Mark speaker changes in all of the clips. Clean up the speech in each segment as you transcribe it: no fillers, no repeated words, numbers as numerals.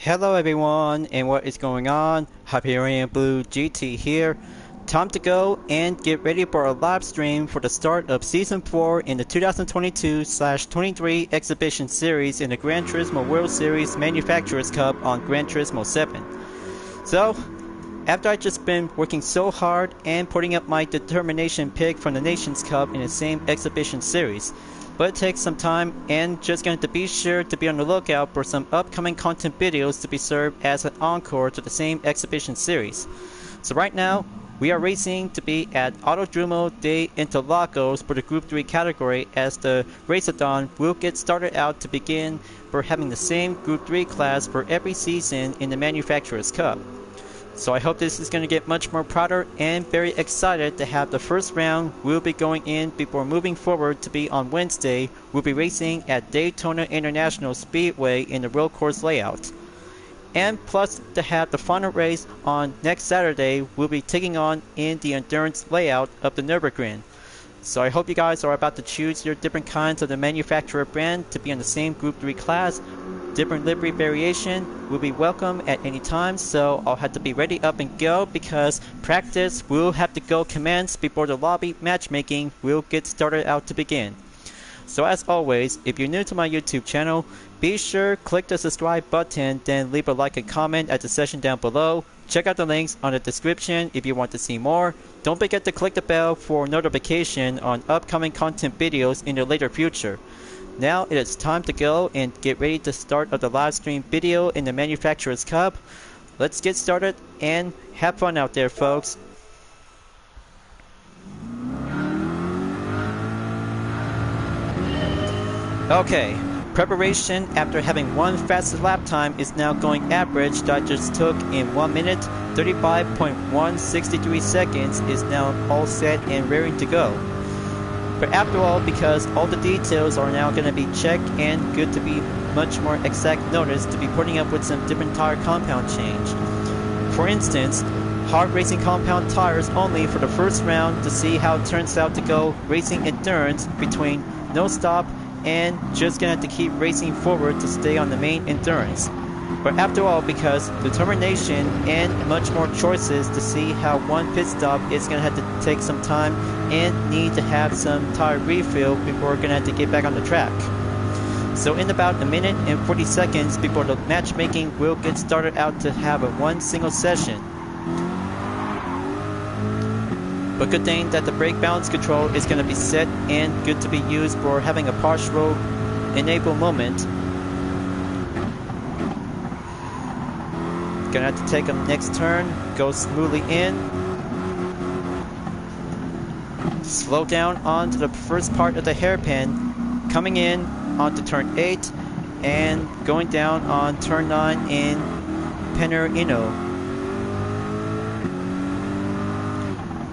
Speaker 1: Hello everyone, and what is going on? Hyperion-Blue-GT here. Time to go and get ready for a live stream for the start of Season 4 in the 2022/23 exhibition series in the Gran Turismo World Series Manufacturers Cup on Gran Turismo 7. So, after I just been working so hard and putting up my determination pick from the Nations Cup in the same exhibition series, but it takes some time and just going to be sure to be on the lookout for some upcoming content videos to be served as an encore to the same exhibition series. So right now, we are racing to be at Autodromo de Interlagos for the Group 3 category, as the Race-a-thon will get started out to begin for having the same Group 3 class for every season in the Manufacturers Cup. So I hope this is going to get much more prouder and very excited to have the first round we'll be going in before moving forward to be on Wednesday. We'll be racing at Daytona International Speedway in the road course layout. And plus to have the final race on next Saturday, we'll be taking on in the endurance layout of the Nürburgring. So I hope you guys are about to choose your different kinds of the manufacturer brand to be in the same Group 3 class. Different livery variation will be welcome at any time, so I'll have to be ready up and go because practice will have to go commence before the lobby matchmaking will get started out to begin. So as always, if you're new to my YouTube channel, be sure click the subscribe button, then leave a like and comment at the section down below. Check out the links on the description if you want to see more. Don't forget to click the bell for notification on upcoming content videos in the later future. Now it is time to go and get ready to start of the live stream video in the Manufacturers Cup. Let's get started and have fun out there, folks. Okay, preparation after having one fastest lap time is now going average that I just took in 1 minute 35.163 seconds is now all set and ready to go. But after all, because all the details are now going to be checked and good to be much more exact notice to be putting up with some different tire compound change. For instance, hard racing compound tires only for the first round to see how it turns out to go racing endurance between no stop and just going to have to keep racing forward to stay on the main endurance. But after all, because determination and much more choices to see how one pit stop is going to have to take some time and need to have some tire refill before we're going to have to get back on the track. So in about a minute and 40 seconds before the matchmaking will get started out to have a one single session. But good thing that the brake balance control is going to be set and good to be used for having a partial enable moment. Gonna have to take a next turn, go smoothly in, slow down onto the first part of the hairpin, coming in onto turn 8 and going down on turn 9 in Penerino.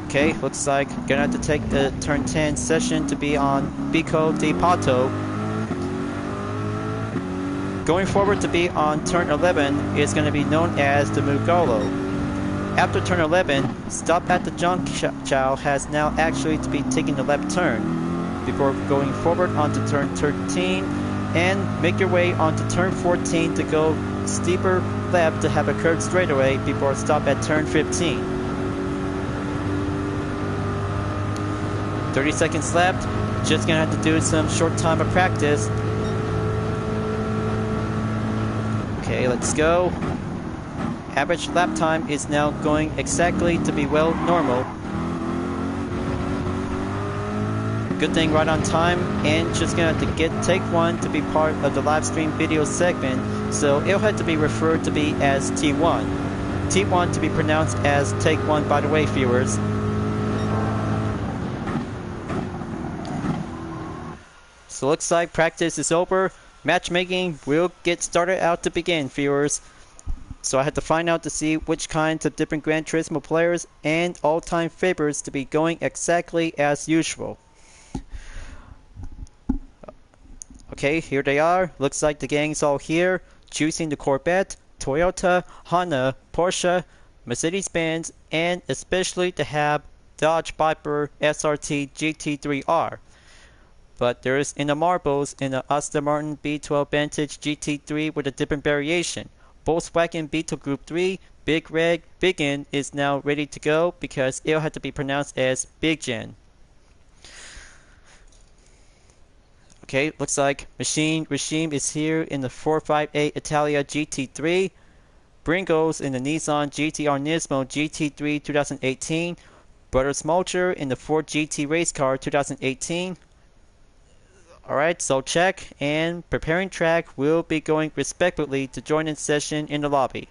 Speaker 1: Okay, looks like gonna have to take the turn 10 session to be on Bico de Pato. Going forward to be on turn 11 is going to be known as the Mugello. After turn 11, stop at the Junction has now actually to be taking the left turn before going forward onto turn 13 and make your way onto turn 14 to go steeper left to have a curved straightaway before stop at turn 15. 30 seconds left, just going to have to do some short time of practice. Okay, let's go. Average lap time is now going exactly to be well normal. Good thing right on time, and just gonna have to take one to be part of the live stream video segment, so it'll have to be referred to be as T1. T1 to be pronounced as take one, by the way, viewers. So looks like practice is over. Matchmaking will get started out to begin, viewers. So I had to find out to see which kinds of different Gran Turismo players and all-time favorites to be going exactly as usual. Okay, here they are. Looks like the gang's all here, choosing the Corvette, Toyota, Honda, Porsche, Mercedes-Benz, and especially to have Dodge Viper SRT GT3R. But there is in the marbles in the Aston Martin B12 Vantage GT3 with a different variation. Volkswagen Beetle Group 3 Big Red Big N is now ready to go because it'll have to be pronounced as Big Gen. Okay, looks like Regime is here in the 458 Italia GT3. Bringo's in the Nissan GT Nismo GT3 2018. Brothers Mulcher in the Ford GT Race Car 2018. Alright, so check and preparing track will be going respectively to join in session in the lobby.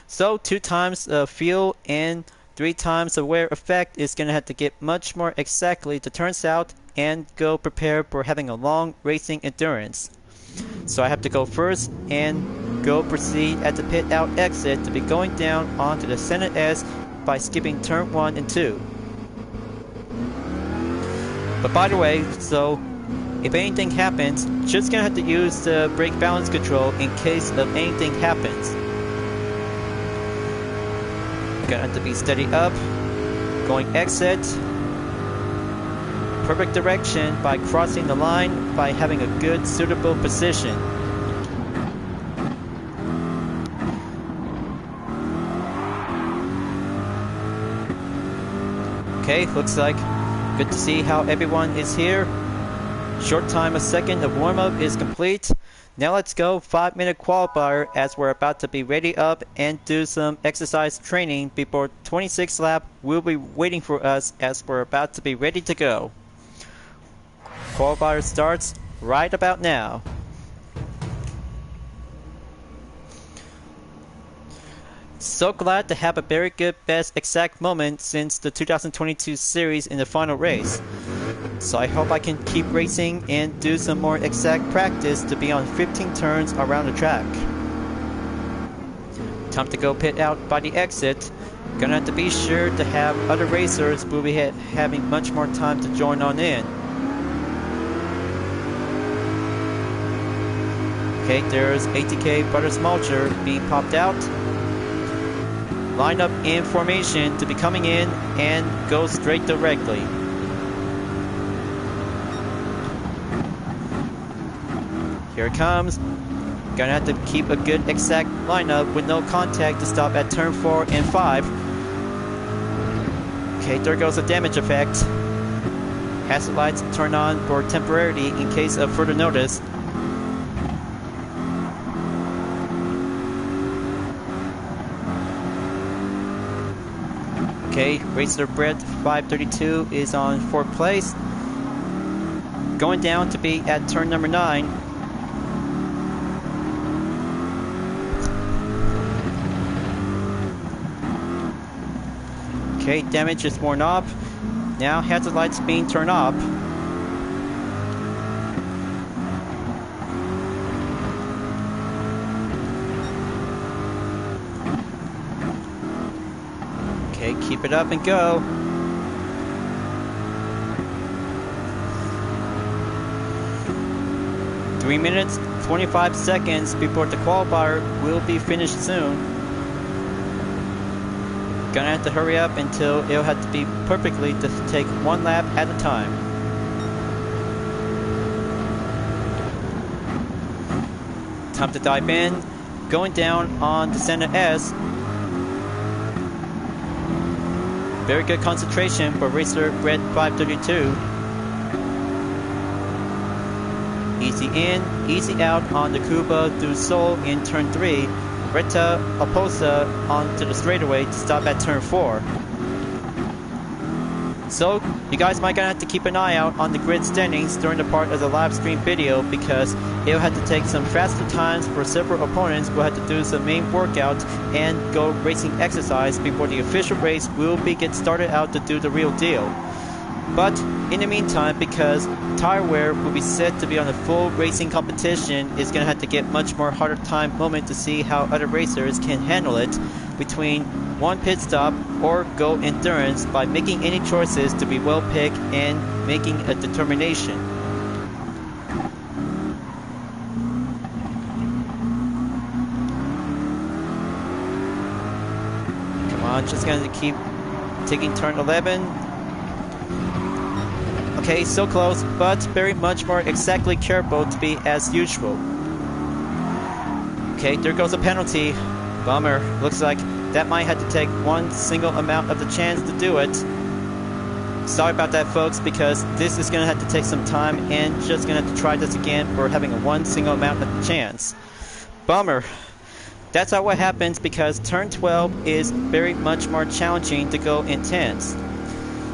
Speaker 1: So 2 times the fuel and 3 times the wear effect is going to have to get much more exactly to turns out and go prepare for having a long racing endurance. So I have to go first and go proceed at the pit out exit to be going down onto the Senate S by skipping turn 1 and 2. But by the way, so if anything happens, just gonna have to use the brake balance control in case of anything happens. Gonna have to be steady up, going exit, perfect direction by crossing the line by having a good suitable position. Okay, looks like good to see how everyone is here. Short time a second of warm-up is complete. Now let's go 5-minute qualifier as we're about to be ready up and do some exercise training before 26th lap will be waiting for us as we're about to be ready to go. Qualifier starts right about now. So glad to have a very good best exact moment since the 2022 series in the final race. So I hope I can keep racing and do some more exact practice to be on 15 turns around the track. Time to go pit out by the exit. Gonna have to be sure to have other racers will be having much more time to join on in. Okay, there's ATK Brothers Mulcher being popped out. Line up in formation to be coming in and go straight directly. Here it comes. Gonna have to keep a good exact lineup with no contact to stop at turn 4 and 5. Okay, there goes the damage effect. Hazard lights turn on for temporarily in case of further notice. Okay, Racer Gr.3 is on 4th place. Going down to be at turn number 9. Okay, damage is worn off. Now hazard lights being turned off. Okay, keep it up and go. Three minutes, 25 seconds before the qualifier will be finished soon. Gonna have to hurry up until it'll have to be perfectly to take 1 lap at a time. Time to dive in. Going down on the Senna S. Very good concentration for Racer Gr.3. Easy in, easy out on the Cuba du Sol in turn 3. Retta Oposa onto the straightaway to stop at turn 4. So, you guys might gonna have to keep an eye out on the grid standings during the part of the live stream video because it'll have to take some faster times for several opponents who will have to do some main workout and go racing exercise before the official race will be get started out to do the real deal. But in the meantime, because tire wear will be set to be on a full racing competition, it's going to have to get much more harder time moment to see how other racers can handle it between one pit stop or go endurance by making any choices to be well picked and making a determination. Come on, just going to keep taking turn 11. Okay, so close, but very much more exactly careful to be as usual. Okay, there goes a penalty. Bummer. Looks like that might have to take one single amount of the chance to do it. Sorry about that, folks, because this is going to have to take some time and just going to have to try this again for having a one single amount of the chance. Bummer. That's not what happens because turn 12 is very much more challenging to go intense.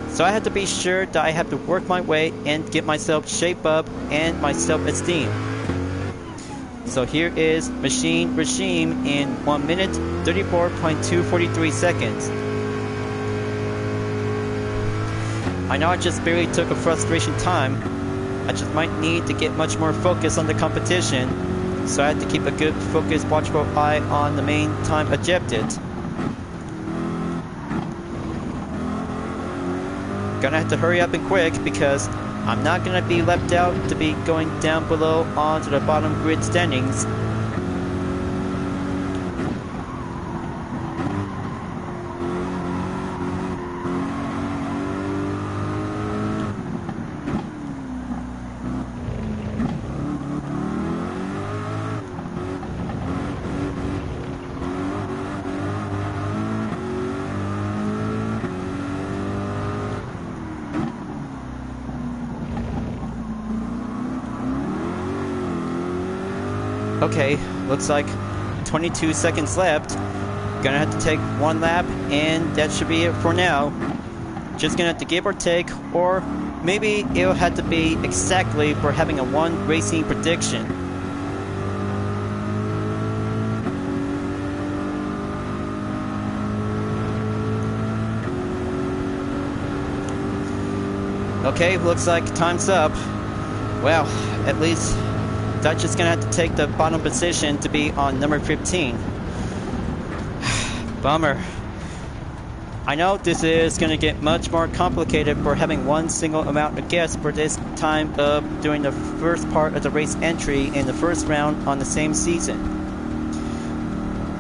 Speaker 1: So I have to be sure that I have to work my way and get myself shape up and my self-esteem. So here is Machine Regime in 1 minute 34.243 seconds. I know I just barely took a frustration time. I just might need to get much more focus on the competition. So I have to keep a good focused watchful eye on the main time objective. Gonna have to hurry up and quick because I'm not gonna be left out to be going down below onto the bottom grid standings. Okay, looks like 22 seconds left. Gonna have to take one lap, and that should be it for now. Just gonna have to give or take, or maybe it'll have to be exactly for having a one racing prediction. Okay, looks like time's up. Well, at least Dutch is gonna have to take the bottom position to be on number 15. Bummer. I know this is gonna get much more complicated for having one single amount of guests for this time of doing the first part of the race entry in the first round on the same season.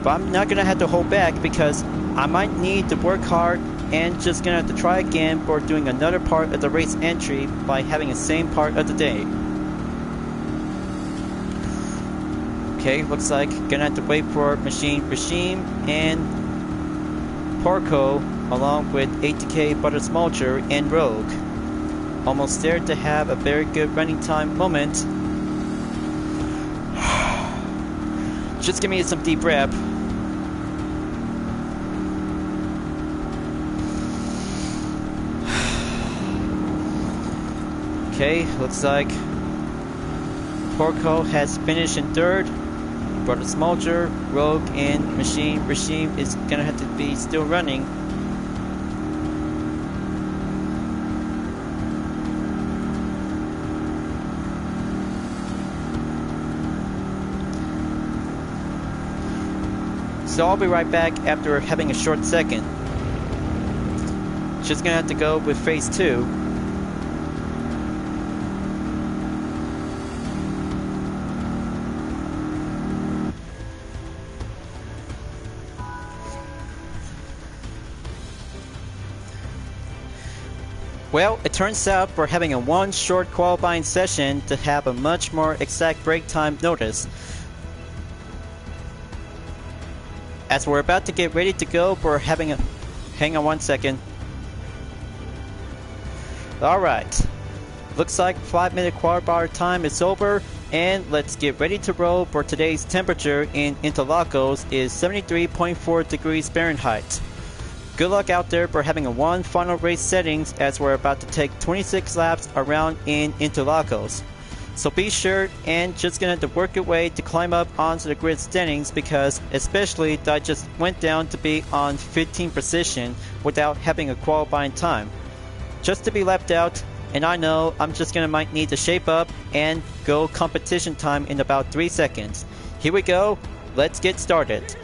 Speaker 1: But I'm not gonna have to hold back because I might need to work hard and just gonna have to try again for doing another part of the race entry by having the same part of the day. Okay, looks like gonna have to wait for Machine Regime and Porco along with 80K Butter Smolcher and Rogue. Almost there to have a very good running time moment. Just give me some deep breath. Okay, looks like Porco has finished in third. Butter Smolcher, Rogue, and Machine Regime is gonna have to be still running. So I'll be right back after having a short second. Just gonna have to go with phase 2. Well, it turns out we're having a one short qualifying session to have a much more exact break time notice. As we're about to get ready to go, we're having a... Hang on 1 second. Alright. Looks like 5-minute qualifier time is over, and let's get ready to roll for today's temperature in Interlagos is 73.4 degrees Fahrenheit. Good luck out there for having a one final race settings as we're about to take 26 laps around in Interlagos. So be sure and just gonna have to work your way to climb up onto the grid standings because especially that I just went down to be on 15th position without having a qualifying time. Just to be left out, and I know I'm just gonna might need to shape up and go competition time in about 3 seconds. Here we go, let's get started.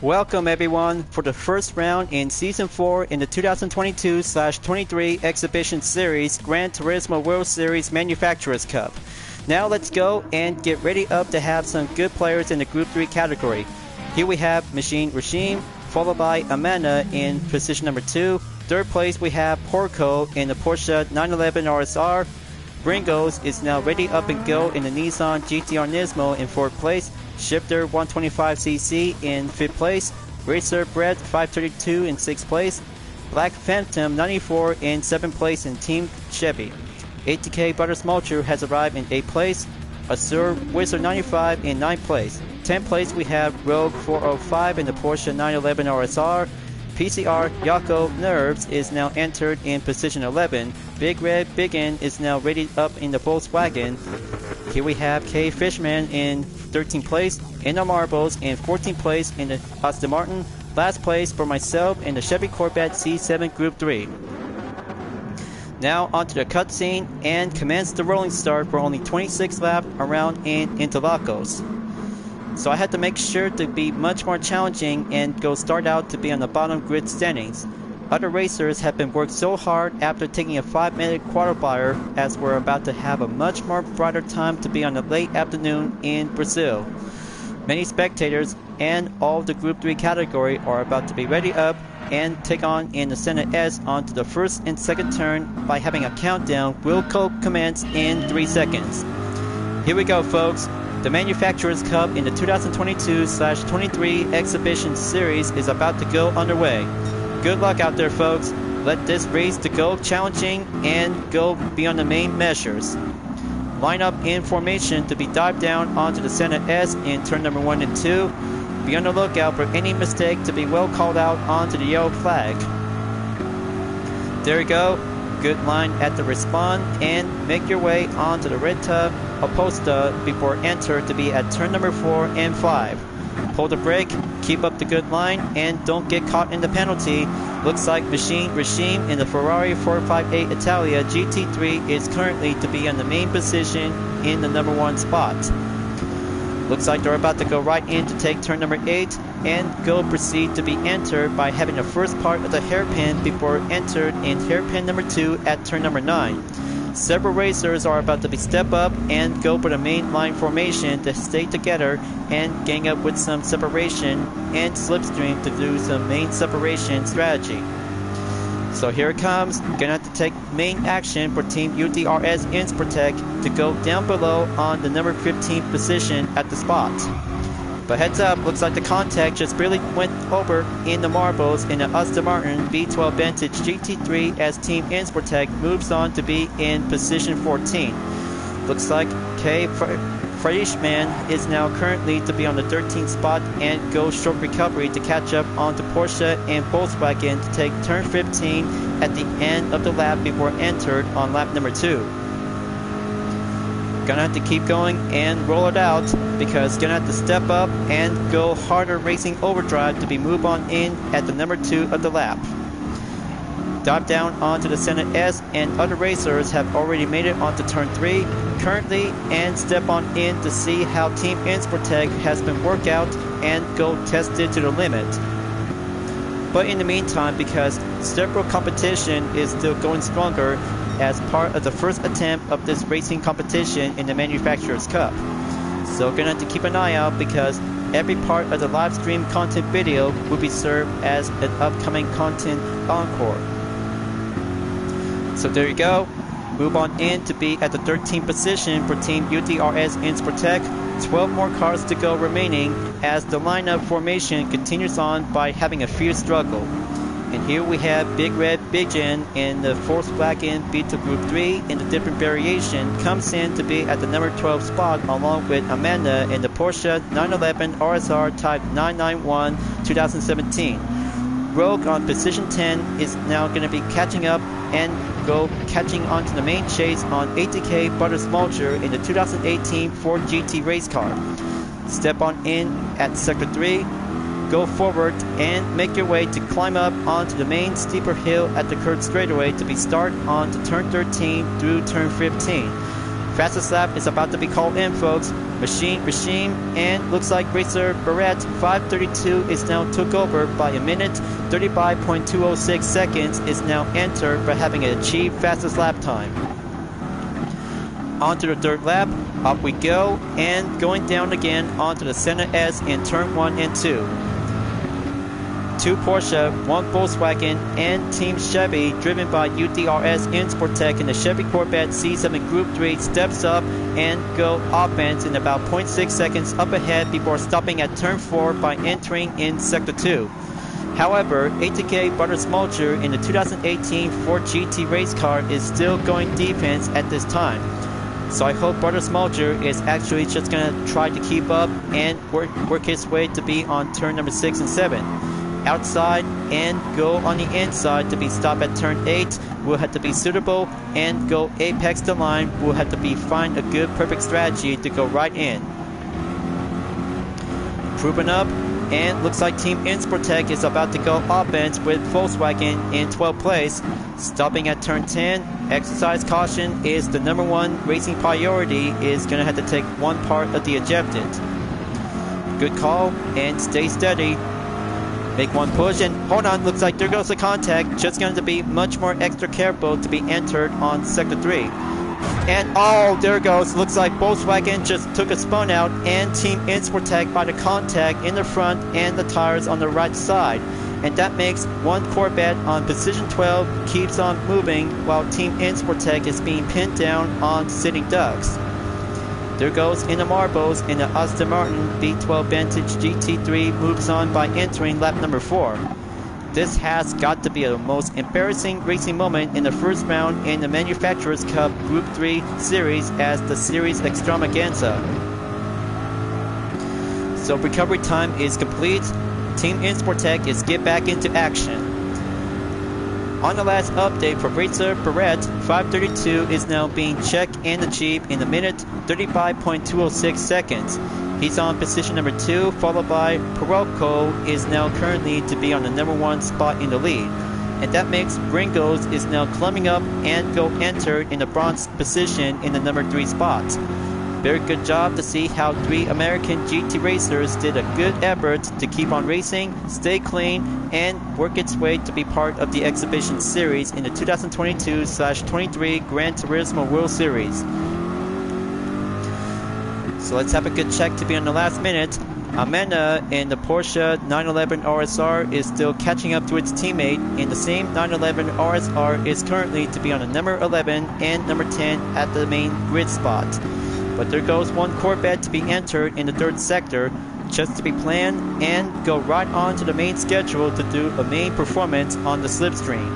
Speaker 1: Welcome everyone for the first round in Season 4 in the 2022/23 Exhibition Series Gran Turismo World Series Manufacturers Cup. Now let's go and get ready up to have some good players in the Group 3 category. Here we have Machine Regime, followed by Amanda in position number 2. Third place we have Porco in the Porsche 911 RSR. Bringos is now ready up and go in the Nissan GT Nismo in 4th place. Shifter 125cc in 5th place. Racer Brett 532 in 6th place. Black Phantom 94 in 7th place in Team Chevy. 80K Butter Smolcher has arrived in 8th place. Azure Wizard 95 in 9th place. 10th place we have Rogue 405 in the Porsche 911 RSR. PCR Yako Nerves is now entered in position 11. Big Red Big N is now ready up in the Volkswagen. Here we have K Fishman in 13th place in the Marbles, in 14th place in the Aston Martin. Last place for myself in the Chevy Corvette C7 Group 3. Now onto the cutscene and commence the rolling start for only 26 laps around in interlagos. So I had to make sure to be much more challenging and go start out to be on the bottom grid standings. Other racers have been worked so hard after taking a 5-minute qualifier, as we're about to have a much more brighter time to be on the late afternoon in Brazil. Many spectators and all the Group 3 category are about to be ready up and take on in the Senna S onto the first and second turn by having a countdown will commence in 3 seconds. Here we go folks. The Manufacturers Cup in the 2022/23 Exhibition Series is about to go underway. Good luck out there folks. Let this race to go challenging and go beyond the main measures. Line up in formation to be dived down onto the Senna S in turn number 1 and 2. Be on the lookout for any mistake to be well called out onto the yellow flag. There you go. Good line at the respawn and make your way onto the red tub Oposta before enter to be at turn number 4 and 5. Pull the brake, keep up the good line, and don't get caught in the penalty. Looks like Machine Regime in the Ferrari 458 Italia GT3 is currently to be in the main position in the number 1 spot. Looks like they're about to go right in to take turn number 8 and go proceed to be entered by having the first part of the hairpin before entered in hairpin number 2 at turn number 9. Several racers are about to be step up and go for the main line formation to stay together and gang up with some separation and slipstream to do some main separation strategy. So here it comes. Gonna have to take main action for Team UDRS Inspirtech to go down below on the number 15 position at the spot. But heads up, looks like the contact just barely went over in the marbles in the Aston Martin V12 Vantage GT3 as Team Inspirtech moves on to be in position 14. Looks like K Freischmann is now currently to be on the 13th spot and go short recovery to catch up onto Porsche and Volkswagen to take turn 15 at the end of the lap before entered on lap number 2. Gonna have to keep going and roll it out because gonna have to step up and go harder racing overdrive to be moved on in at the number 2 of the lap. Dive down onto the Senna S and other racers have already made it onto turn 3 currently and step on in to see how Team Inspirtech has been worked out and go test it to the limit. But in the meantime, because several competition is still going stronger as part of the first attempt of this racing competition in the Manufacturers Cup. So gonna have to keep an eye out because every part of the live stream content video will be served as an upcoming content encore. So there you go. Move on in to be at the 13th position for Team UDRS Inspirtech. 12 more cars to go remaining as the lineup formation continues on by having a fierce struggle. And here we have Big Red Big N in the Volkswagen Beetle Group 3 in the different variation comes in to be at the number 12 spot along with Amanda in the Porsche 911 RSR Type 991 2017. Rogue on position 10 is now going to be catching up and go catching onto the main chase on 80K Butter Smolcher in the 2018 Ford GT race car. Step on in at sector 3. Go forward and make your way to climb up onto the main steeper hill at the curved straightaway to be start on to turn 13 through turn 15. Fastest lap is about to be called in, folks. Machine, and looks like Racer Barrett 532 is now took over by a minute. 35.206 seconds is now entered for having achieved fastest lap time. Onto the third lap, up we go, and going down again onto the center S in turn 1 and 2. 2 Porsche, 1 Volkswagen, and Team Chevy, driven by UDRS Insportec in the Chevy Corvette C7 Group 3, steps up and go offense in about 0.6 seconds up ahead before stopping at turn 4 by entering in sector 2. However, ATK Butters Mulcher in the 2018 Ford GT race car is still going defense at this time. So I hope Butters Mulcher is actually just going to try to keep up and work his way to be on turn number 6 and 7. Outside and go on the inside to be stopped at turn 8 will have to be suitable, and go apex the line will have to be find a good perfect strategy to go right in. Proven up, and looks like Team Insportec is about to go offense with Volkswagen in 12th place. Stopping at turn 10, exercise caution is the number 1 racing priority, is going to have to take one part of the ejected. Good call, and stay steady. Make one push, and hold on, looks like there goes the contact. Just going to be much more extra careful to be entered on sector 3. And oh, there goes, looks like Volkswagen just took a spun out, and Team Insportec by the contact in the front and the tires on the right side. And that makes one Corvette on position 12 keeps on moving while Team Insportec is being pinned down on sitting ducks. There goes in the marbles, in the Aston Martin V12 Vantage GT3 moves on by entering lap number 4. This has got to be the most embarrassing racing moment in the first round in the Manufacturers Cup Group 3 Series as the Series Extravaganza. So recovery time is complete. Team Insportec is get back into action. On the last update for Racer Barrett, 532 is now being checked in the Jeep in a minute, 35.206 seconds. He's on position number 2, followed by Perocco is now currently to be on the number 1 spot in the lead. And that makes Gringos is now climbing up and go entered in the bronze position in the number 3 spot. Very good job to see how 3 American GT racers did a good effort to keep on racing, stay clean, and work its way to be part of the exhibition series in the 2022/23 Gran Turismo World Series. So let's have a good check to be on the last minute. Amanda in the Porsche 911 RSR is still catching up to its teammate, and the same 911 RSR is currently to be on the number 11 and number 10 at the main grid spot. But there goes one Corvette to be entered in the 3rd sector, just to be planned, and go right on to the main schedule to do a main performance on the slipstream.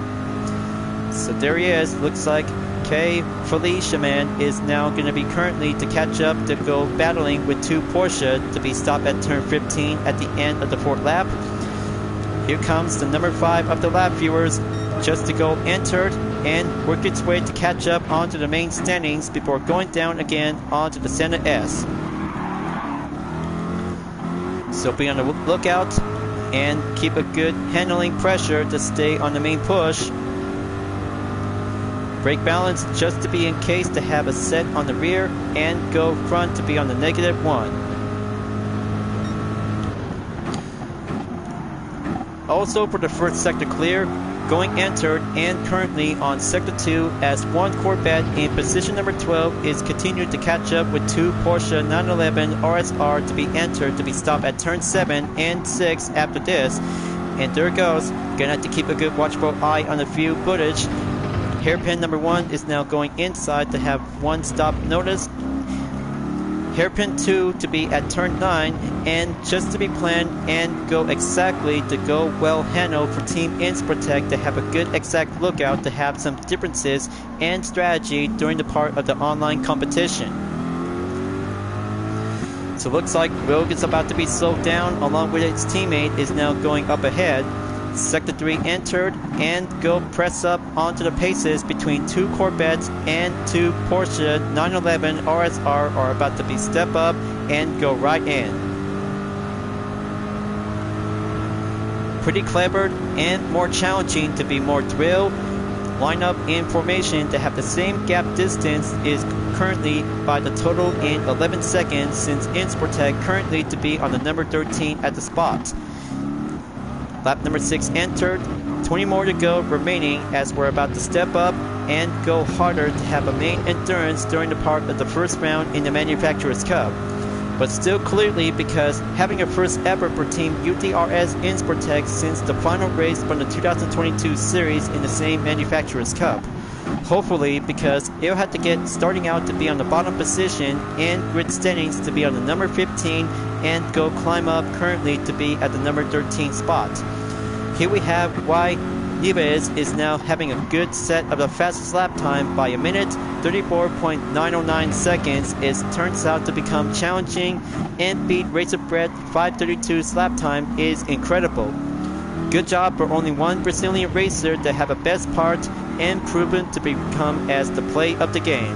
Speaker 1: So there he is, looks like K. Felicia Man is now going to be currently to catch up to go battling with 2 Porsche to be stopped at turn 15 at the end of the 4th lap. Here comes the number 5 of the lap viewers, just to go entered and work its way to catch up onto the main standings before going down again onto the center S. So be on the lookout and keep a good handling pressure to stay on the main push. Brake balance just to be in case to have a set on the rear, and go front to be on the -1. Also for the 1st sector clear, going entered and currently on sector 2 as one Corvette in position number 12 is continued to catch up with 2 Porsche 911 RSR to be entered to be stopped at turn 7 and 6 after this. And there it goes, gonna have to keep a good watchful eye on the view footage. Hairpin number 1 is now going inside to have one stop notice. Hairpin 2 to be at turn 9, and just to be planned and go exactly to go well handled for Team Insportec to have a good exact lookout to have some differences and strategy during the part of the online competition. So looks like Rogue is about to be slowed down along with its teammate is now going up ahead. Sector 3 entered and go press up onto the paces between 2 Corvettes and 2 Porsche 911 RSR are about to be step up and go right in. Pretty clever and more challenging to be more thrill. line up in formation to have the same gap distance is currently by the total in 11 seconds, since Insportec currently to be on the number 13 at the spot. Lap number 6 entered, 20 more to go remaining as we're about to step up and go harder to have a main endurance during the part of the first round in the Manufacturers Cup. But still clearly, because having a first ever for Team UDRS Insportec since the final race from the 2022 series in the same Manufacturers Cup. Hopefully, because it'll have to get starting out to be on the bottom position and grid standings to be on the number 15 and go climb up currently to be at the number 13 spot. Here we have why Liveries is now having a good set of the fastest lap time by a minute, 34.909 seconds. It turns out to become challenging, and beat Racer.Gr.3 532's lap time is incredible. Good job for only one Brazilian racer to have a best part and proven to become as the play of the game.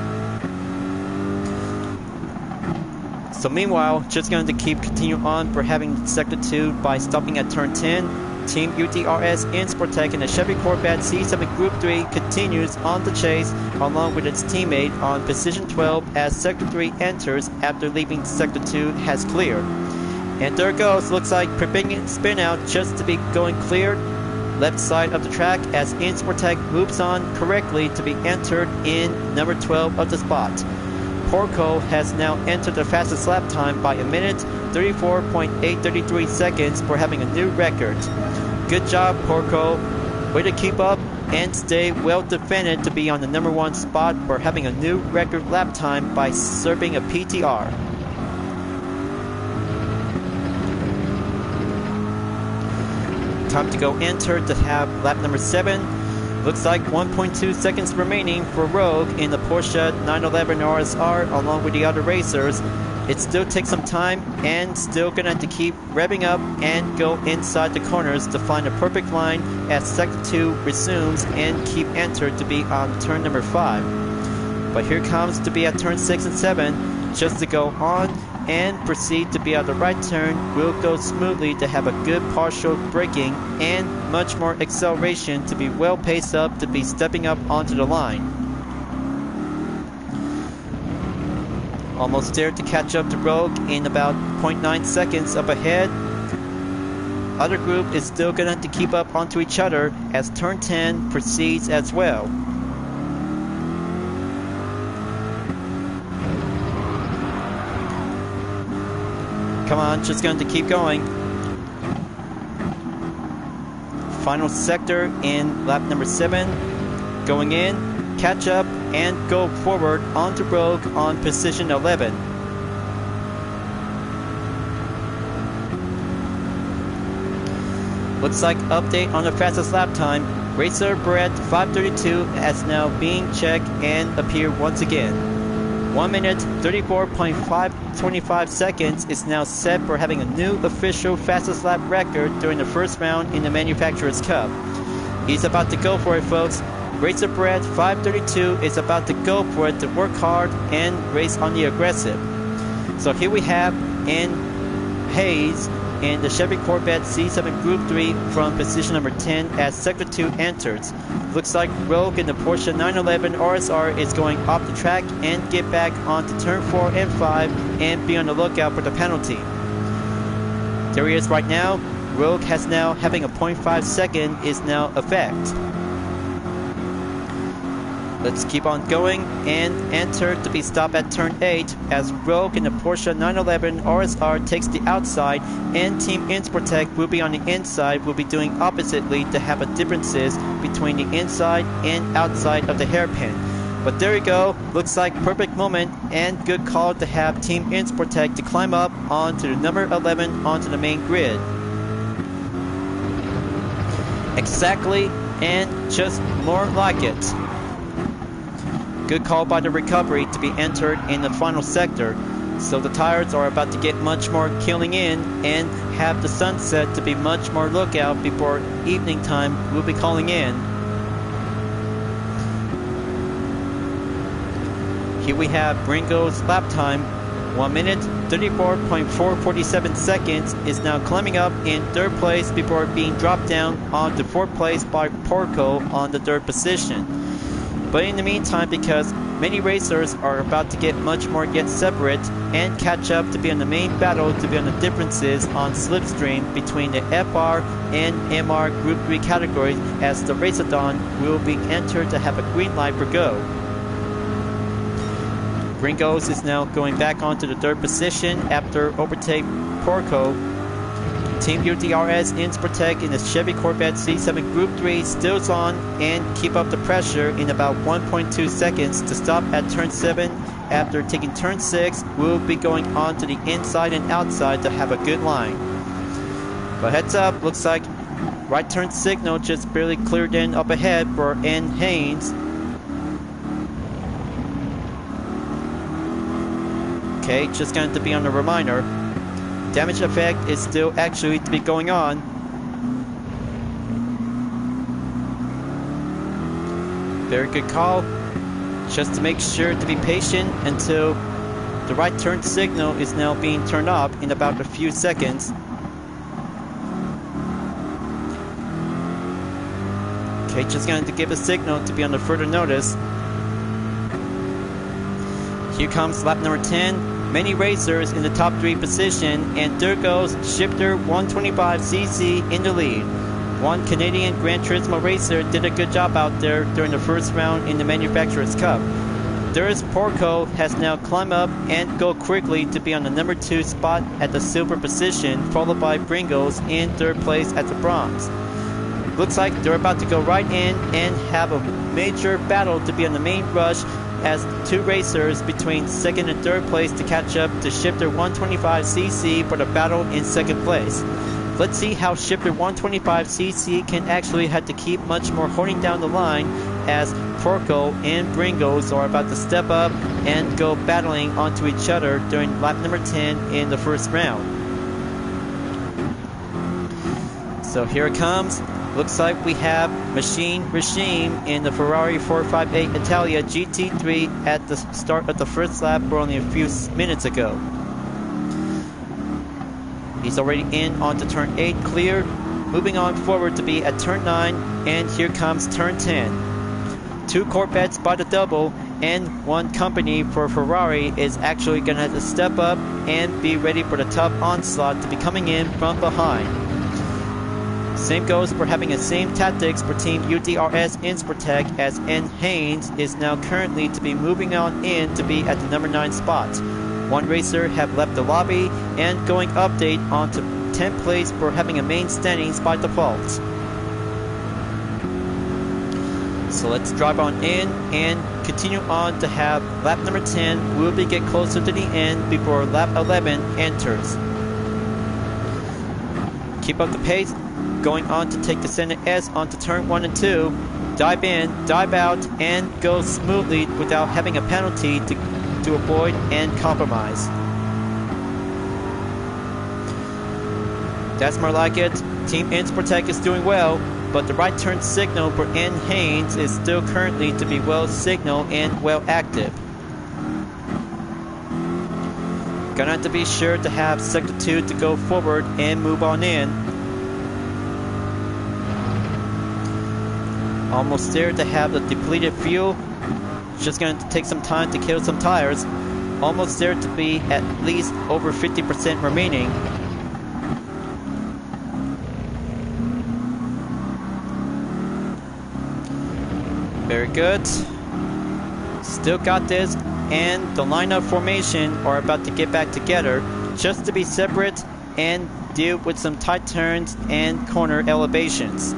Speaker 1: So meanwhile, just going to continue on for having Sector 2 by stopping at turn 10. Team UDRS Insportec in the Chevy Corvette C7 Group 3 continues on the chase along with its teammate on position 12 as Sector 3 enters after leaving Sector 2 has cleared. And there it goes, looks like preventing spin out just to be going cleared. Left side of the track as Insportec moves on correctly to be entered in number 12 of the spot. Porco has now entered the fastest lap time by a minute, 34.833 seconds for having a new record. Good job, Porco. Way to keep up and stay well defended to be on the number 1 spot for having a new record lap time by serving a PTR. Time to go enter to have lap number 7. Looks like 1.2 seconds remaining for Rogue in the Porsche 911 RSR along with the other racers. It still takes some time and still gonna have to keep revving up and go inside the corners to find a perfect line as Sector 2 resumes and keep entered to be on turn number 5. But here comes to be at turn 6 and 7 just to go on and proceed to be at the right turn will go smoothly to have a good partial braking and much more acceleration to be well paced up to be stepping up onto the line. Almost there to catch up to Rogue in about 0.9 seconds up ahead. Other group is still gonna have to keep up onto each other as turn 10 proceeds as well. Come on, just going to keep going. Final sector in lap number 7. Going in, catch up, and go forward onto Rogue on position 11. Looks like update on the fastest lap time. Racer.Gr.3 532 has now being checked and appeared once again. 1 minute, 34.525 seconds is now set for having a new official fastest lap record during the first round in the Manufacturers Cup. He's about to go for it, folks. Racer.Gr.3 532 is about to go for it to work hard and race on the aggressive. So here we have in Hayes in the Chevy Corvette C7 Group 3 from position number 10 as Sector 2 enters. Looks like Rogue in the Porsche 911 RSR is going off the track and get back onto turn 4 and 5 and be on the lookout for the penalty. There he is right now. Rogue has now having a 0.5 second is now effect. Let's keep on going and enter to be stopped at turn 8 as Rogue in the Porsche 911 RSR takes the outside and Team Insportec will be on the inside, will be doing oppositely to have a differences between the inside and outside of the hairpin. But there you go, looks like perfect moment and good call to have Team Insportec to climb up onto the number 11 onto the main grid. Exactly, and just more like it. Good call by the recovery to be entered in the final sector. So the tires are about to get much more killing in and have the sunset to be much more lookout before evening time we'll be calling in. Here we have Ringo's lap time 1 minute 34.447 seconds is now climbing up in 3rd place before being dropped down onto 4th place by Porco on the 3rd position. But in the meantime, because many racers are about to get much more yet separate and catch up to be on the main battle to be on the differences on slipstream between the FR and MR Group 3 categories, as the Race-a-thon will be entered to have a green light for go. Gringos is now going back onto the 3rd position after overtake Porco. Team UDRS Insportec in the Chevy Corvette C7 Group 3 stills on and keep up the pressure in about 1.2 seconds to stop at turn 7. After taking turn 6, we'll be going on to the inside and outside to have a good line. But heads up, looks like right turn signal just barely cleared in up ahead for N. Haynes. Okay, just going to be on a reminder. Damage effect is still actually to be going on. Very good call. Just to make sure to be patient until the right turn signal is now being turned off in about a few seconds. Okay, just going to give a signal to be under further notice. Here comes lap number 10. Many racers in the top 3 position, and there goes Shifter 125cc in the lead. One Canadian Gran Turismo racer did a good job out there during the first round in the Manufacturers Cup. There's Porco has now climbed up and go quickly to be on the number 2 spot at the silver position, followed by Bringos in 3rd place at the bronze. Looks like they're about to go right in and have a major battle to be on the main rush, as 2 racers between 2nd and 3rd place to catch up to Shifter 125cc for the battle in 2nd place. Let's see how Shifter 125cc can actually have to keep much more holding down the line, as Porco and Bringos are about to step up and go battling onto each other during lap number 10 in the first round. So here it comes. Looks like we have Machine Regime in the Ferrari 458 Italia GT3 at the start of the first lap for only a few minutes ago. He's already in onto turn 8 clear, moving on forward to be at turn 9, and here comes turn 10. 2 Corvettes by the double, and 1 company for Ferrari is actually going to have to step up and be ready for the tough onslaught to be coming in from behind. Same goes for having the same tactics for Team UDRS Insportec, as N. Haynes is now currently to be moving on in to be at the number 9 spot. 1 racer have left the lobby and going update onto 10th place for having a main standings by default. So let's drive on in and continue on to have lap number 10. We'll be get closer to the end before lap 11 enters. Keep up the pace. Going on to take the center S onto turn 1 and 2, dive in, dive out, and go smoothly without having a penalty to avoid and compromise. That's more like it. Team Insportec is doing well, but the right turn signal for N. Haynes is still currently to be well signaled and well active. Gonna have to be sure to have sector 2 to go forward and move on in. Almost there to have the depleted fuel. Just going to take some time to kill some tires. Almost there to be at least over 50% remaining. Very good. Still got this, and the lineup formation are about to get back together just to be separate and deal with some tight turns and corner elevations.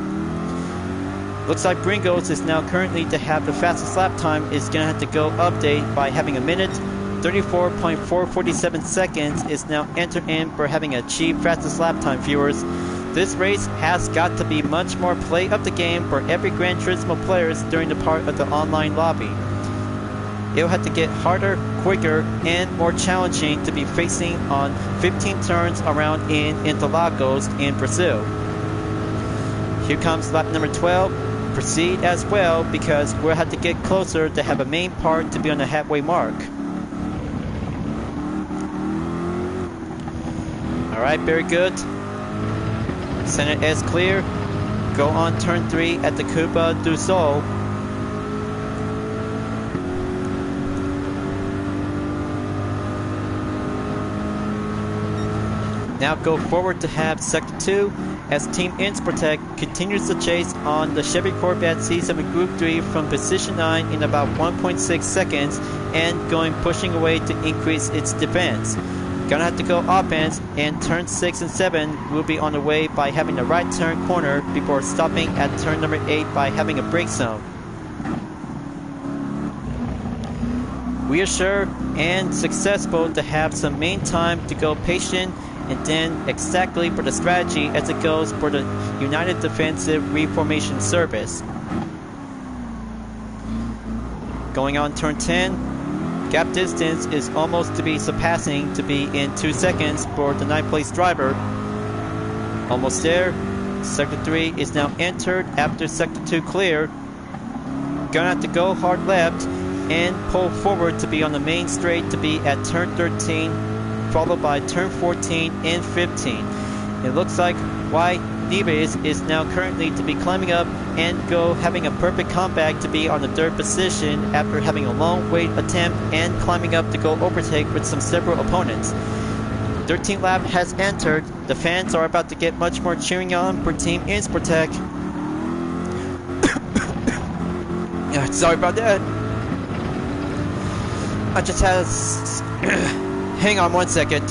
Speaker 1: Looks like Bringos is now currently to have the fastest lap time is going to have to go update by having a minute 34.447 seconds is now entered in for having achieved fastest lap time, viewers. This race has got to be much more play of the game for every Gran Turismo players during the part of the online lobby. It'll have to get harder, quicker, and more challenging to be facing on 15 turns around in Interlagos in Brazil. Here comes lap number 12. Proceed as well, because we'll have to get closer to have a main part to be on the halfway mark. Alright, very good. Center is clear. Go on turn 3 at the Cuba du Sol. Now go forward to have Sector 2 as Team Insportec continues the chase on the Chevy Corvette C7 Group 3 from position 9 in about 1.6 seconds and pushing away to increase its defense. Gonna have to go offense, and turn 6 and 7 will be on the way by having a right turn corner before stopping at turn number 8 by having a brake zone. We are sure and successful to have some main time to go patient and then exactly for the strategy as it goes for the United Defensive Reformation Service. Going on turn 10. Gap distance is almost to be surpassing to be in 2 seconds for the 9th place driver. Almost there. Sector 3 is now entered after Sector 2 clear. Gonna have to go hard left and pull forward to be on the main straight to be at turn 13, followed by turn 14 and 15. It looks like White Liveries is now currently to be climbing up and having a perfect comeback to be on the 3rd position after having a long wait attempt and climbing up to go overtake with some several opponents. 13th lap has entered. The fans are about to get much more cheering on for Team Insportec. Yeah, sorry about that. I just had hang on 1 second.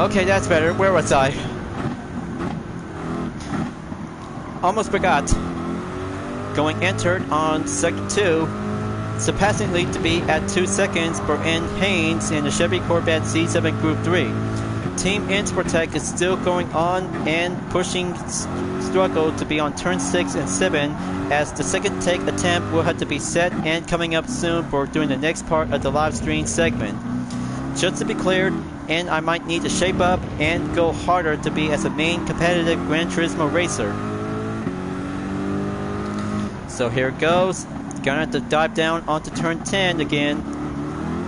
Speaker 1: Okay, that's better. Where was I? Almost forgot. Going entered on Sector 2, surpassingly to be at 2 seconds for N. Haynes in the Chevy Corvette C7 Group 3. Team Insportec is still going on and pushing struggle to be on turn 6 and 7 as the second take attempt will have to be set and coming up soon for doing the next part of the live stream segment. Just to be cleared, and I might need to shape up and go harder to be as a main competitive Gran Turismo racer. So here it goes. Gonna have to dive down onto turn 10 again.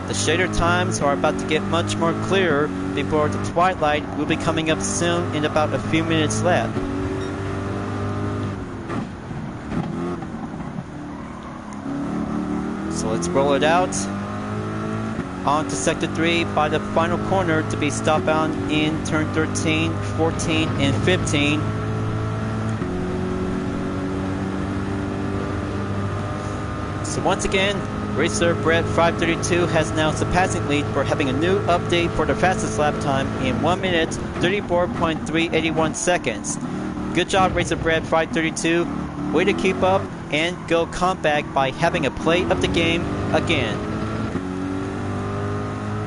Speaker 1: The shader times are about to get much more clearer before the twilight will be coming up soon in about a few minutes left. So let's roll it out. On to Sector 3 by the final corner to be stopbound in turn 13, 14, and 15. So once again, racer Gr.3 has now surpassing lead for having a new update for the fastest lap time in 1 minute 34.381 seconds. Good job, racer Gr.3. Way to keep up and go comeback by having a play of the game again.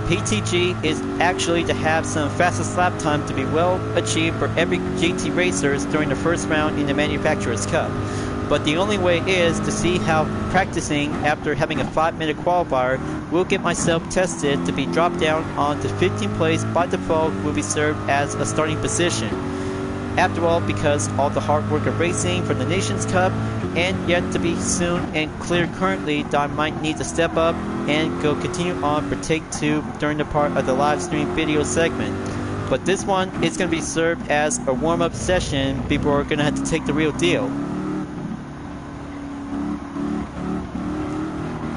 Speaker 1: PTG is actually to have some fastest lap time to be well achieved for every GT racers during the first round in the Manufacturers Cup. But the only way is to see how practicing after having a 5-minute qualifier will get myself tested to be dropped down onto 15th place by default will be served as a starting position. After all, because all the hard work of racing for the Nations Cup and yet to be soon and clear currently that I might need to step up and go continue on for take 2 during the part of the live stream video segment. But this one is going to be served as a warm-up session before we're going to have to take the real deal.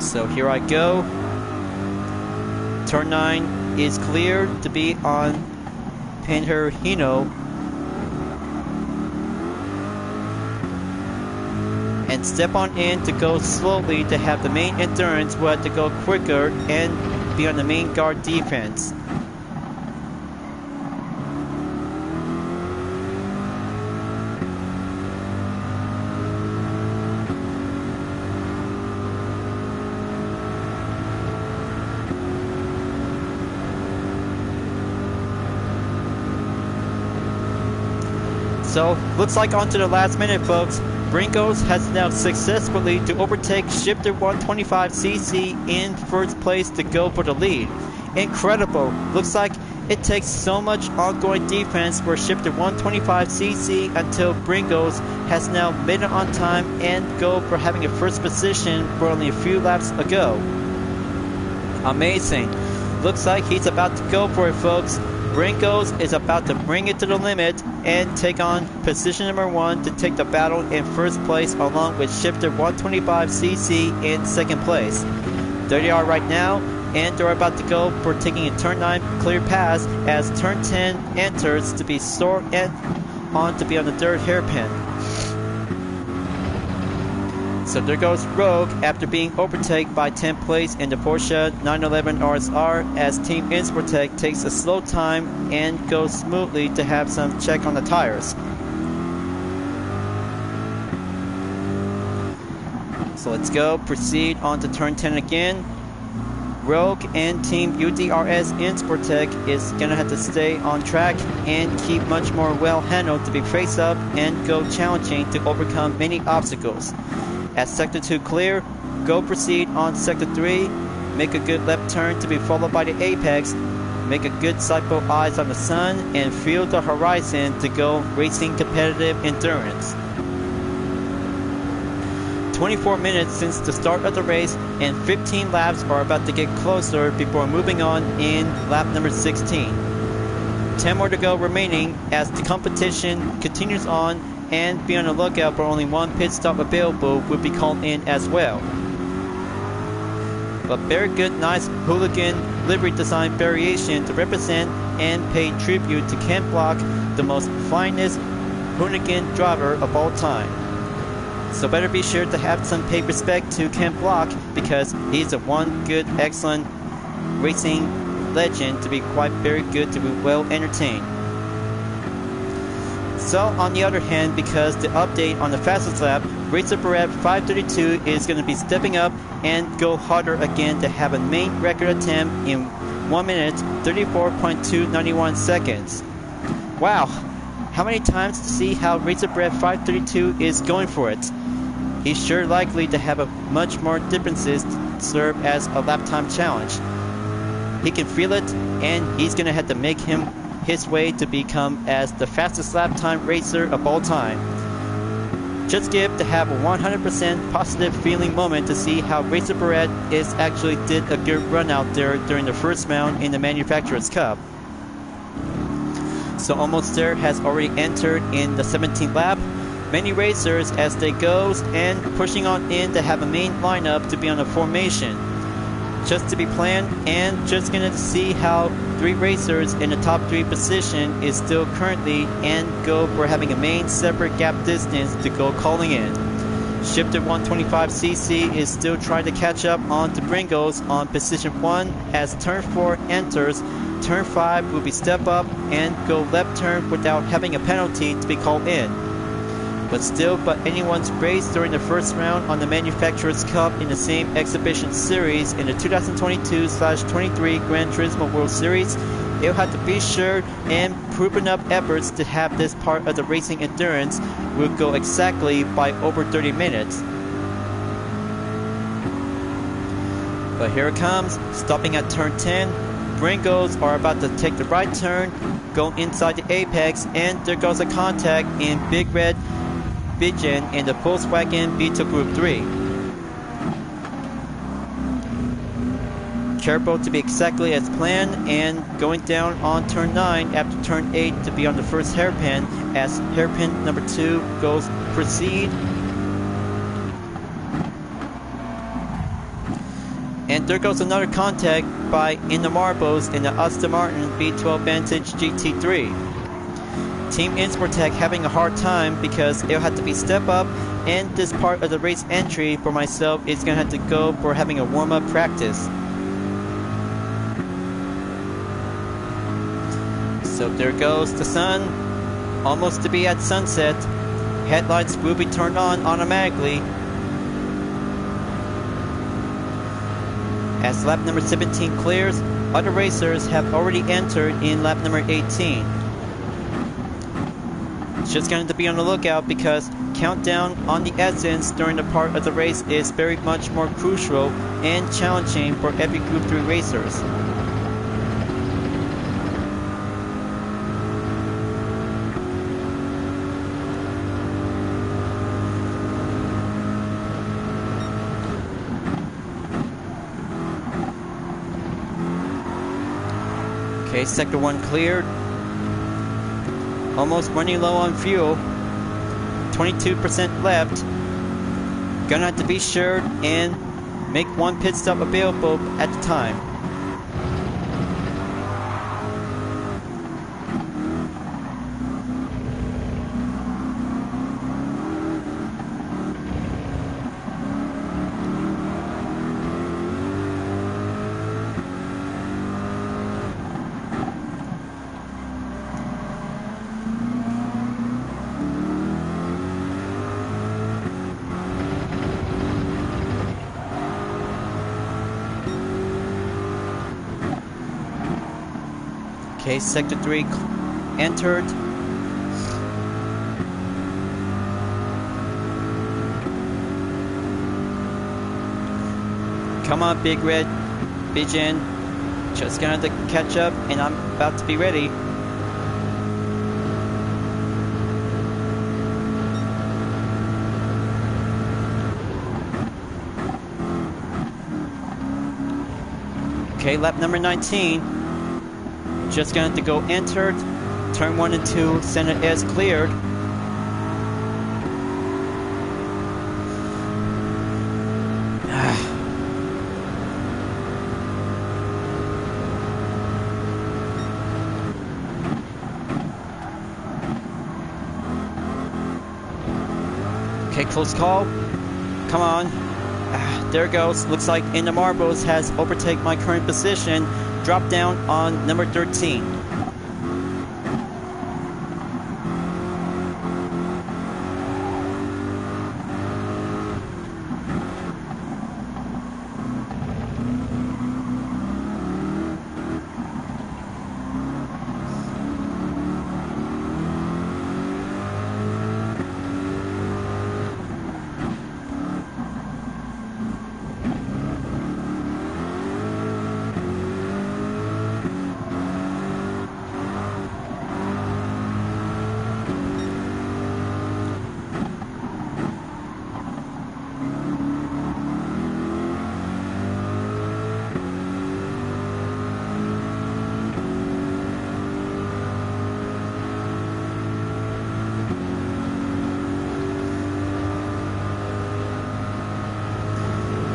Speaker 1: So here I go. Turn 9 is cleared to be on Panherino. And step on in to go slowly to have the main endurance will have to go quicker and be on the main guard defense. So, looks like on to the last minute, folks. Brinkos has now successfully to overtake Shifter 125cc in first place to go for the lead. Incredible. Looks like it takes so much ongoing defense for Shifter 125cc until Brinkos has now made it on time and go for having a first position for only a few laps ago. Amazing. Looks like he's about to go for it, folks. Brinkos is about to bring it to the limit and take on position number 1 to take the battle in first place, along with shifter 125cc in second place. There they are right now, and they're about to go for taking a turn 9 clear pass as turn 10 enters to be sore and on to be on the third hairpin. So there goes Rogue after being overtaken by 10th place in the Porsche 911 RSR as Team Insportec takes a slow time and goes smoothly to have some check on the tires. So let's go, proceed on to turn 10 again. Rogue and Team UDRS Insportec is gonna have to stay on track and keep much more well handled to be face up and go challenging to overcome many obstacles. As Sector 2 clear, go proceed on Sector 3, make a good left turn to be followed by the apex, make a good cycle eyes on the sun, and feel the horizon to go racing competitive endurance. 24 minutes since the start of the race and 15 laps are about to get closer before moving on in lap number 16. 10 more to go remaining as the competition continues on, and be on the lookout for only one pit stop available would be called in as well. But very good, nice hooligan livery design variation to represent and pay tribute to Ken Block, the most finest hooligan driver of all time. So better be sure to have some pay respect to Ken Block, because he's a one good, excellent racing legend to be quite very good to be well entertained. So on the other hand, because the update on the fastest lap, Racer Barrett 532 is going to be stepping up and go harder again to have a main record attempt in 1 minute 34.291 seconds. Wow, how many times to see how Racer Barrett 532 is going for it? He's sure likely to have a much more differences to serve as a lap time challenge. He can feel it, and he's going to have to make his way to become as the fastest lap time racer of all time. Just give to have a 100% positive feeling moment to see how Racer Barrett is actually did a good run out there during the first round in the Manufacturers Cup. So Almost There has already entered in the 17th lap. Many racers as they goes and pushing on in to have a main lineup to be on a formation. Just to be planned, and just gonna see how 3 racers in the top 3 position is still currently and go for having a main separate gap distance to go calling in. Shifter 125cc is still trying to catch up on to Bringos on position 1 as turn 4 enters. Turn 5 will be step up and go left turn without having a penalty to be called in. But still, but anyone's race during the first round on the Manufacturers Cup in the same exhibition series in the 2022/23 Gran Turismo World Series, you'll have to be sure and proven up efforts to have this part of the racing endurance will go exactly by over 30 minutes. But here it comes, stopping at turn 10. Bringos are about to take the right turn, go inside the apex, and there goes a contact in Big Red Bijan in the Volkswagen Beetle Group 3. Careful to be exactly as planned, and going down on turn 9 after turn 8 to be on the first hairpin as hairpin number 2 goes proceed. And there goes another contact by in the marbles in the Aston Martin V12 Vantage GT3. Team Insportec having a hard time because it'll have to be step up, and this part of the race entry for myself is going to have to go for having a warm-up practice. So there goes the sun, almost to be at sunset. Headlights will be turned on automatically. As lap number 17 clears, other racers have already entered in lap number 18. Just going to be on the lookout because countdown on the essence during the part of the race is very much more crucial and challenging for every Group 3 racers. Okay, sector 1 cleared. Almost running low on fuel. 22% left. Gonna have to be sure and make one pit stop available at the time. Okay, sector 3 entered. Come on, Big Red, Bijan. Just gonna have to catch up, and I'm about to be ready. Okay, lap number 19. Just gonna have to go entered. Turn 1 and 2, center is cleared. Okay, close call. Come on. There it goes. Looks like In the Marbles has overtaken my current position. Drop down on number 13.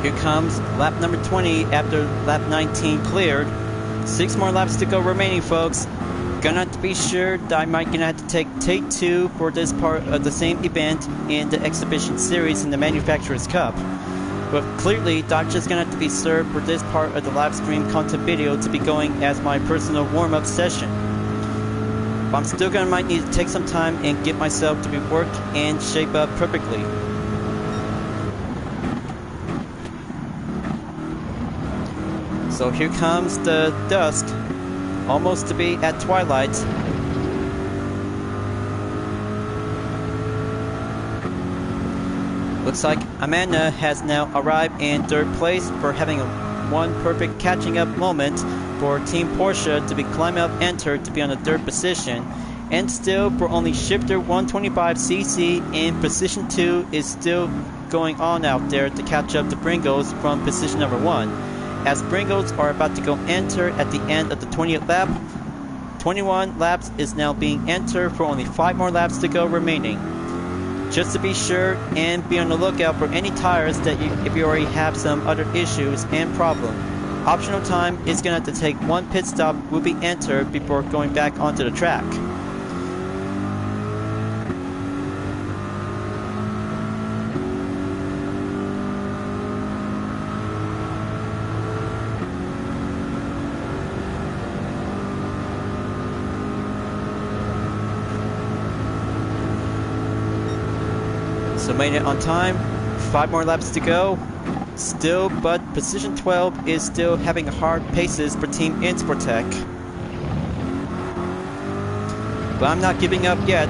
Speaker 1: Here comes lap number 20 after lap 19 cleared. 6 more laps to go remaining, folks. Gonna have to be sure that I might gonna have to take 2 for this part of the same event in the exhibition series in the Manufacturers Cup. But clearly, Dodge's gonna have to be served for this part of the live stream content video to be going as my personal warm-up session. But I'm still gonna might need to take some time and get myself to be worked and shape up perfectly. So here comes the dusk, almost to be at twilight. Looks like Amanda has now arrived in 3rd place for having one perfect catching up moment for Team Porsche to be climb up entered to be on the 3rd position. And still for only shifter 125cc in position 2 is still going on out there to catch up to Bringos from position number 1. As Bringos are about to go enter at the end of the 20th lap. 21 laps is now being entered for only 5 more laps to go remaining. Just to be sure and be on the lookout for any tires that if you already have some other issues and problem. Optional time is going to have to take 1 pit stop will be entered before going back onto the track. So made it on time, 5 more laps to go. Still, but position 12 is still having hard paces for Team Insportec. But I'm not giving up yet.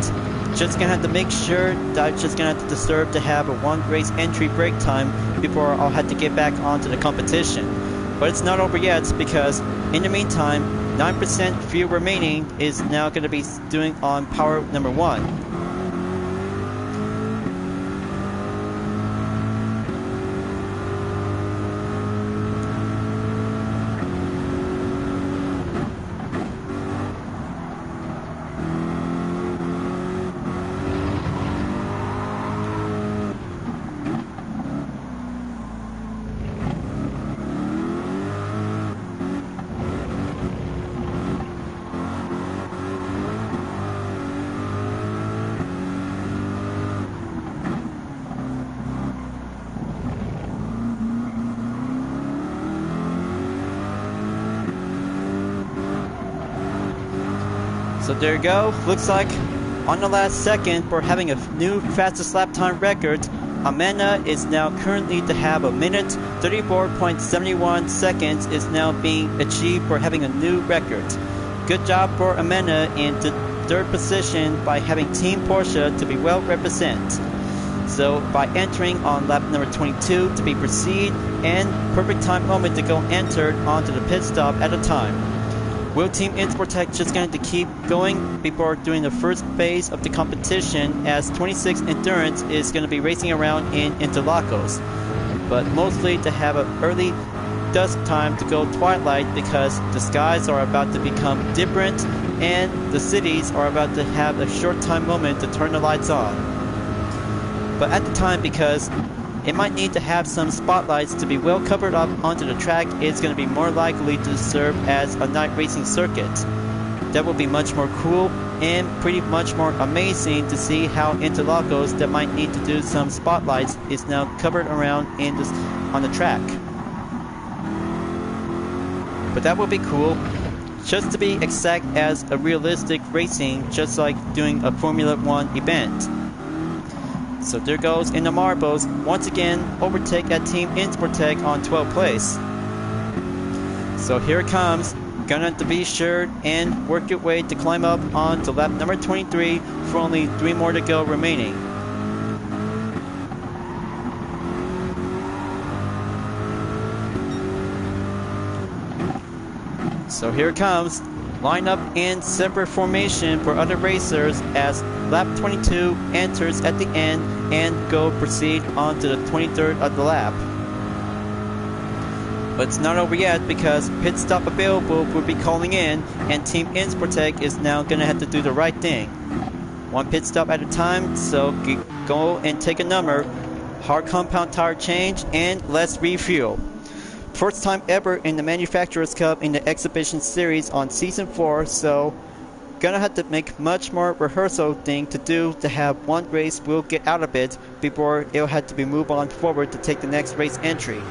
Speaker 1: Just gonna have to make sure that I'm just gonna have to deserve to have a 1 race entry break time before I'll have to get back onto the competition. But it's not over yet because in the meantime, 9% fuel remaining is now gonna be doing on power number 1. So there you go. Looks like on the last second for having a new fastest lap time record, Amanda is now currently to have a minute 34.71 seconds is now being achieved for having a new record. Good job for Amanda in the third position by having Team Porsche to be well represented. So by entering on lap number 22 to be proceed and perfect time moment to go entered onto the pit stop at a time. Will Team Insportec just going to keep going before doing the first phase of the competition, as 26 Endurance is going to be racing around in interlagos, but mostly to have an early dusk time to go twilight because the skies are about to become different and the cities are about to have a short time moment to turn the lights on. But at the time, because it might need to have some spotlights to be well covered up onto the track, it's going to be more likely to serve as a night racing circuit. That will be much more cool and pretty much more amazing to see how interlagos that might need to do some spotlights is now covered around in this, on the track. But that would be cool, just to be exact as a realistic racing, just like doing a Formula 1 event. So there goes in the marbles, once again overtake at Team Insportec on 12th place. So here it comes, gonna have to be sure and work your way to climb up on to lap number 23 for only 3 more to go remaining. So here it comes, line up in separate formation for other racers as lap 22 enters at the end and go proceed on to the 23rd of the lap. But it's not over yet because pit stop available will be calling in and Team Insportec is now going to have to do the right thing. One pit stop at a time, so go and take a number, hard compound tire change, and let's refuel. First time ever in the Manufacturers Cup in the Exhibition Series on Season 4, so gonna have to make much more rehearsal thing to do to have one race will get out of it before it'll have to be moved on forward to take the next race entry.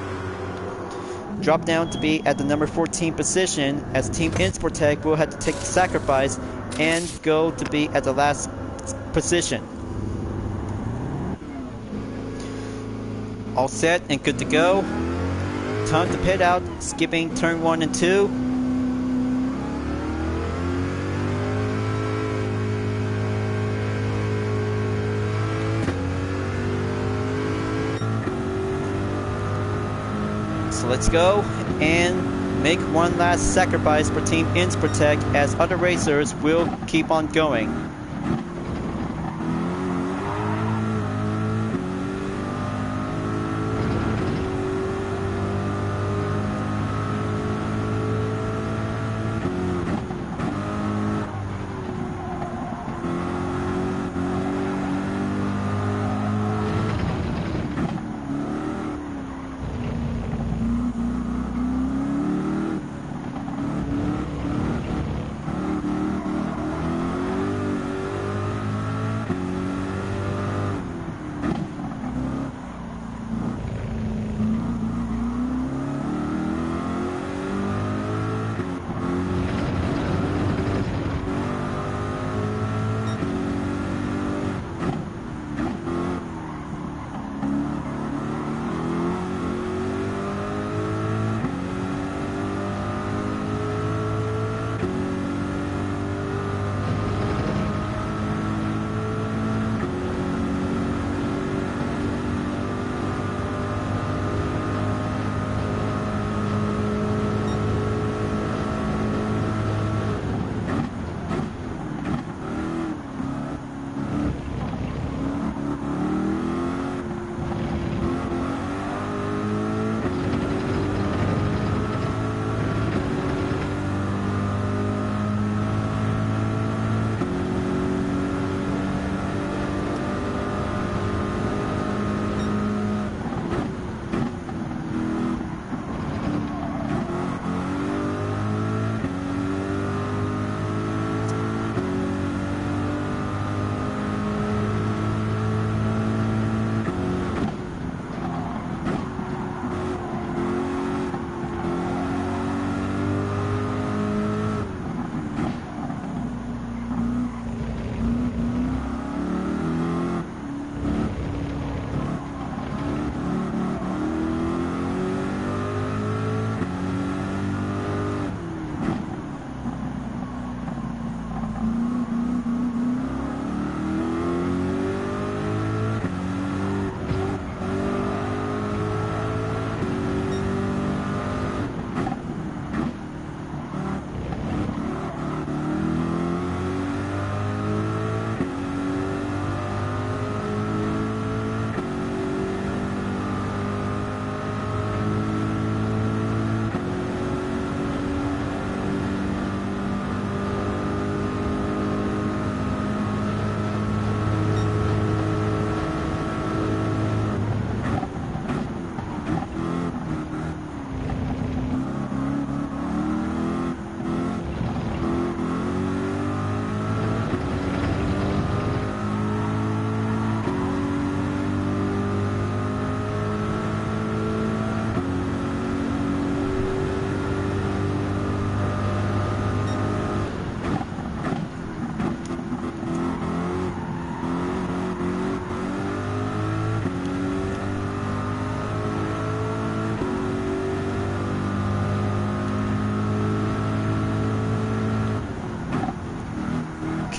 Speaker 1: Drop down to be at the number 14 position as Team Insportec will have to take the sacrifice and go to be at the last position. All set and good to go. Time to pit out, skipping turn 1 and 2. So let's go and make one last sacrifice for Team Insportec as other racers will keep on going.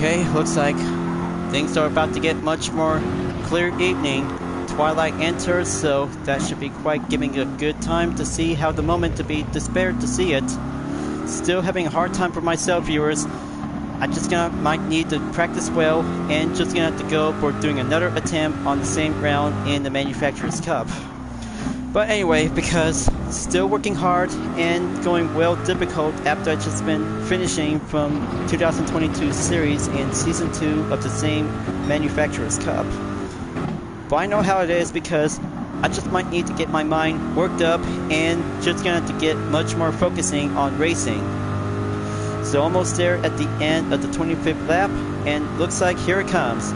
Speaker 1: Okay, looks like things are about to get much more clear evening. Twilight enters, so that should be quite giving a good time to see how the moment to be despaired to see it. Still having a hard time for myself, viewers. I just might need to practice well and just gonna have to go for doing another attempt on the same round in the Manufacturers Cup. But anyway, because still working hard and going well difficult after I just been finishing from 2022 series in Season 2 of the same Manufacturers Cup. But I know how it is because I just might need to get my mind worked up and just gonna have to get much more focusing on racing. So almost there at the end of the 25th lap, and looks like here it comes.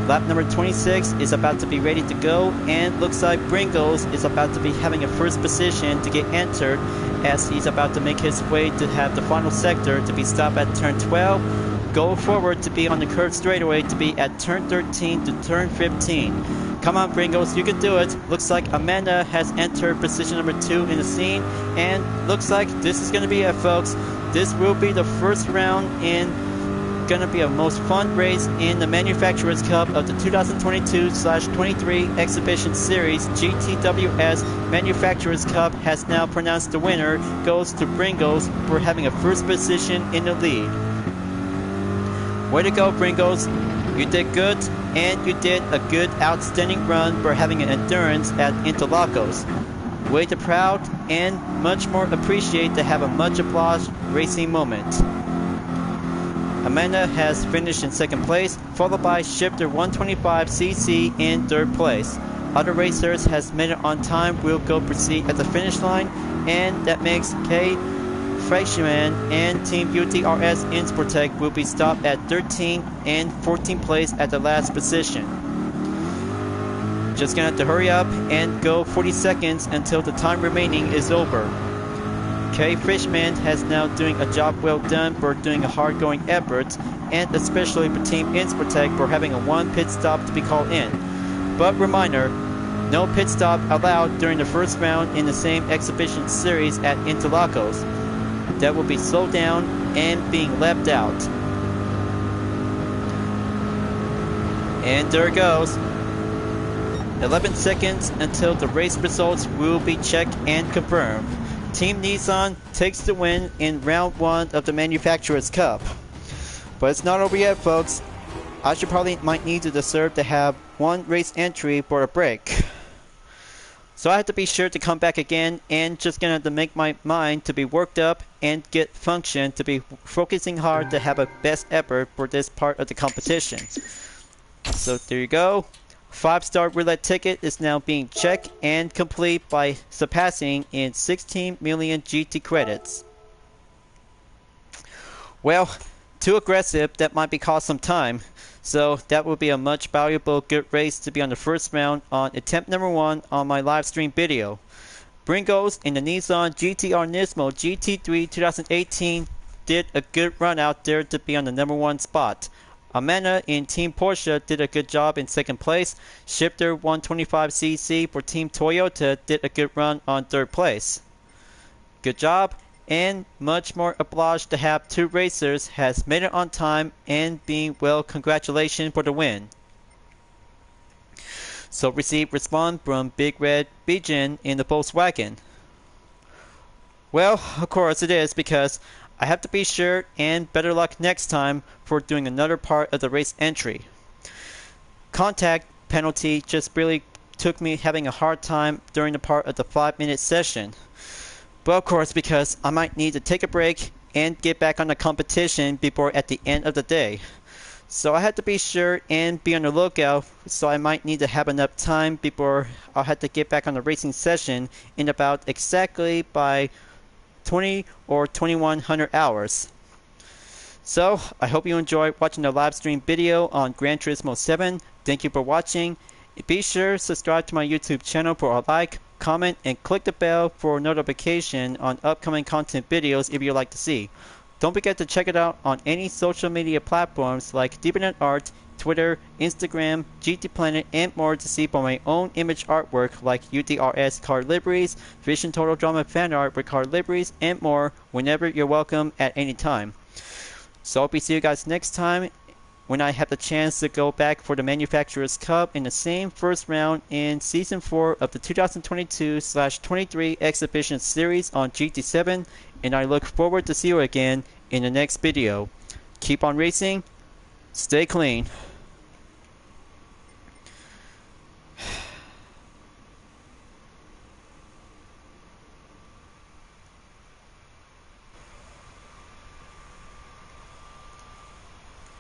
Speaker 1: Lap number 26 is about to be ready to go, and looks like Bringles is about to be having a first position to get entered as he's about to make his way to have the final sector to be stopped at turn 12, go forward to be on the curved straightaway to be at turn 13 to turn 15. Come on, Bringles, you can do it. Looks like Amanda has entered position number 2 in the scene, and looks like this is going to be it, folks. This will be the first round in gonna be a most fun race in the Manufacturers Cup of the 2022/23 Exhibition Series. GTWS Manufacturers Cup has now pronounced the winner goes to Bringles for having a first position in the lead. Way to go, Bringles. You did good, and you did a good, outstanding run for having an endurance at Interlagos. Way to proud and much more appreciate to have a much applauded racing moment. Amanda has finished in second place, followed by Shifter 125cc in third place. Other racers has made it on time will go proceed at the finish line, and that makes K. Freshman and Team UTRS Insportec will be stopped at 13th and 14th place at the last position. Just gonna have to hurry up and go 40 seconds until the time remaining is over. K. Fishman has now doing a job well done for doing a hard-going effort, and especially for Team Insportec for having a one pit stop to be called in. But reminder, no pit stop allowed during the first round in the same exhibition series at Interlagos. That will be slowed down and being left out. And there it goes. 11 seconds until the race results will be checked and confirmed. Team Nissan takes the win in round 1 of the Manufacturers Cup. But it's not over yet, folks. I might need to deserve to have one race entry for a break. So I have to be sure to come back again and just gonna have to make my mind to be worked up and get function to be focusing hard to have a best effort for this part of the competition. So there you go. 5-star roulette ticket is now being checked and complete by surpassing in 16 million GT credits. Well, too aggressive, that might be cost some time. So that will be a much valuable good race to be on the first round on attempt number 1 on my live stream video. Bringles in the Nissan GT Nismo GT3 2018 did a good run out there to be on the number 1 spot. Amanda in Team Porsche did a good job in second place. Shifter 125cc for Team Toyota did a good run on third place. Good job, and much more obliged to have 2 racers has made it on time and being well congratulations for the win. So receive response from Big Red Bijan in the Volkswagen. Well, of course it is because I have to be sure and better luck next time for doing another part of the race entry. Contact penalty just really took me having a hard time during the part of the 5-minute session. But of course because I might need to take a break and get back on the competition before at the end of the day. So I had to be sure and be on the lookout, so I might need to have enough time before I'll have to get back on the racing session in about exactly by 20 or 2100 hours. So I hope you enjoyed watching the live stream video on Gran Turismo 7. Thank you for watching. Be sure to subscribe to my YouTube channel for a like, comment, and click the bell for notification on upcoming content videos if you'd like to see. Don't forget to check it out on any social media platforms like Deepnet Art, Twitter, Instagram, GT Planet, and more to see for my own image artwork like UTRS card liveries, Vision Total Drama fan art with card liveries, and more whenever you're welcome at any time. So I'll be see you guys next time when I have the chance to go back for the Manufacturers Cup in the same first round in Season 4 of the 2022/23 Exhibition Series on GT7, and I look forward to see you again in the next video. Keep on racing, stay clean.